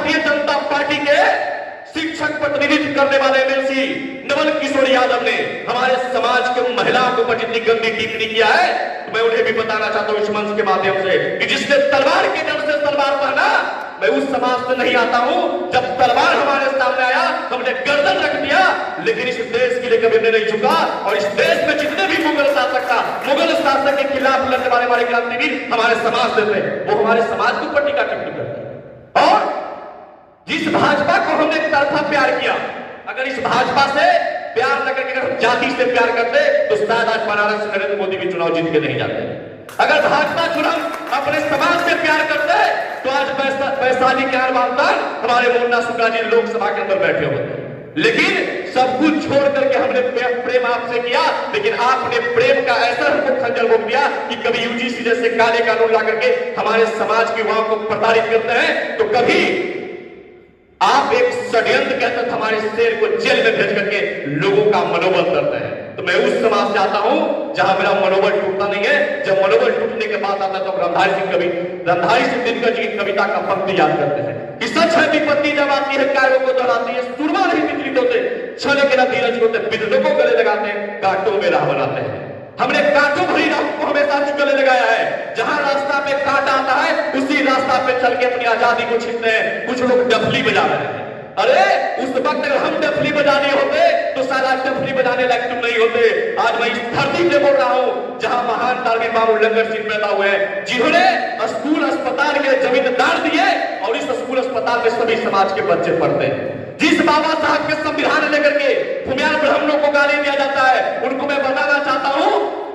Bharatiya Janata party के शिक्षक प्रतिनिधित्व करने वाले एमएलसी नवल किशोर यादव ने हमारे समाज के महिलाओं के ऊपर जितनी गंदी टिप्पणी किया है, तो मैं उन्हें भी बताना चाहता हूं इस मंच के माध्यम से कि जिसने तलवार के डर से तलवार पहना, मैं उस समाज से नहीं आता हूं। जब तलवार हमारे सामने आया हमने गर्दन रख दिया, लेकिन इस देश के लिए कभी हमने नहीं झुका। और इस देश में जितने भी मुगल शासक के खिलाफ लड़ने वाले हमारे क्रांतिवीर हमारे समाज से थे, वो हमारे समाज के ऊपर टीका टिप्पणी करते हैं। और जिस भाजपा को हमने एक तरफा प्यार किया, अगर इस भाजपा से प्यार न करके अगर जाति से प्यार करते तो शायद आज बनारस से नरेंद्र मोदी भी चुनाव जीत के नहीं जाते। अगर भाजपा चुनाव अपने समाज से प्यार करते तो आज वैशाली के हमारे मुन्ना शुक्ला जी लोकसभा के अंदर बैठे होते। लेकिन सब कुछ छोड़ करके हमने प्रेम आपसे किया, लेकिन आपने प्रेम का ऐसा हमको खंजर रोक दिया कि कभी यूजीसी जैसे काले कानून ला करके हमारे समाज के युवाओं को प्रताड़ित करते हैं, तो कभी आप एक षड्यंत्र के तहत हमारे शेर को जेल में भेज करके लोगों का मनोबल करते हैं। तो मैं उस समाज से आता हूं जहां मेरा मनोबल टूटता नहीं है। जब मनोबल टूटने के बाद आता है तो रंधारी सिंह दिनकर जी की कविता का पंक्ति याद करते हैं कि सच है विपत्ति जब आती है कायरों को दोहराती है, सूरमा नहीं विचलित होते, छल के न धीरज होते, बिजलों को गले लगाते हैं, कांटों में राह बनाते हैं। हमने कांटों भरी राह को हमेशा गले लगाया है। जहां रास्ता पे कांटा आता है उसी रास्ता पे चल के अपनी आजादी को छीनते हैं। कुछ लोग डफली बजा रहे हैं। अरे उस वक्त अगर हम डफली बजाने होते तो शायद आज डफली बजाने लायक तुम नहीं होते। आज मैं इस धरती से बोल रहा हूं जहां महान तारवी बाबू लंगर सिंह पैदा हुए हैं, जिन्होंने स्कूल अस्पताल के जमीन दान दिए और इस स्कूल अस्पताल में सभी समाज के बच्चे पढ़ते हैं। जिस बाबा साहब के संविधान लेकर के भूमियार ब्राह्मणों को गाली दिया जाता है, उनको मैं बताना चाहता हूं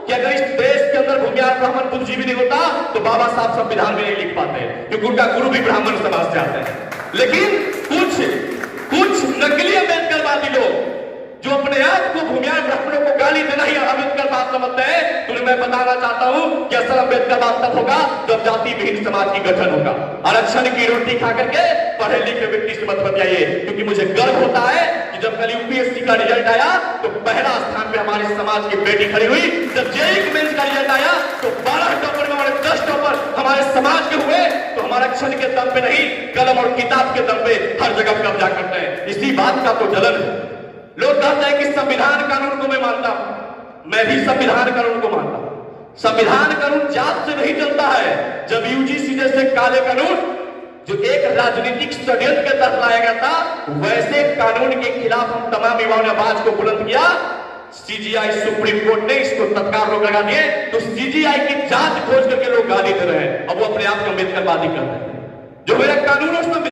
कि अगर इस देश के अंदर भूमियार ब्राह्मण बुद्धिजीवी नहीं होता तो बाबा साहब संविधान में नहीं लिख पाते, क्योंकि उनका गुरु भी ब्राह्मण समाज से आते हैं। लेकिन कुछ नकली अम्बेडकरवादी लोग जो अपने आप को भूमियार ब्राह्मणों को गाली देना ही अम्बेडकरवाद समझते हैं, तो मैं बताना चाहता हूं कि असल अम्बेडकरवाद तब होगा जब जाति विहीन समाज की गठन होगा। आरक्षण की रोटी खा करके पढ़े लिखे व्यक्ति से मत बतियाइए, क्योंकि मुझे गर्व होता है कि जब कल यूपीएससी का रिजल्ट आया तो पहला स्थान पे हमारे समाज की बेटी खड़ी हुई। जब जेईई मेंस का रिजल्ट आया तो 12 टॉपर में हमारे 10 टॉपर हमारे समाज के हुए। तो हमारा आरक्षण के दम पे नहीं, कलम और किताब के दम पे हर जगह कब्जा करते हैं। इसी बात का तो जलन है। लोग कहते हैं कि संविधान कानून को मैं मानता हूं, मैं भी संविधान कानून को मानता हूं। संविधान कानून जात से नहीं चलता है। जब यूजीसी जैसे काले कानून जो एक राजनीतिक षड्यंत्र के तहत लाया गया था, वैसे कानून के खिलाफ हम तमाम युवाओं ने आवाज को बुलंद किया। सीजीआई सुप्रीम कोर्ट ने इसको तत्काल रोक लगा दिए, तो सीजीआई की जांच खोज करके लोग गाली दे रहे हैं। अब वो अपने आप को अम्बेडकरवादी करते हैं। जो मेरा कानून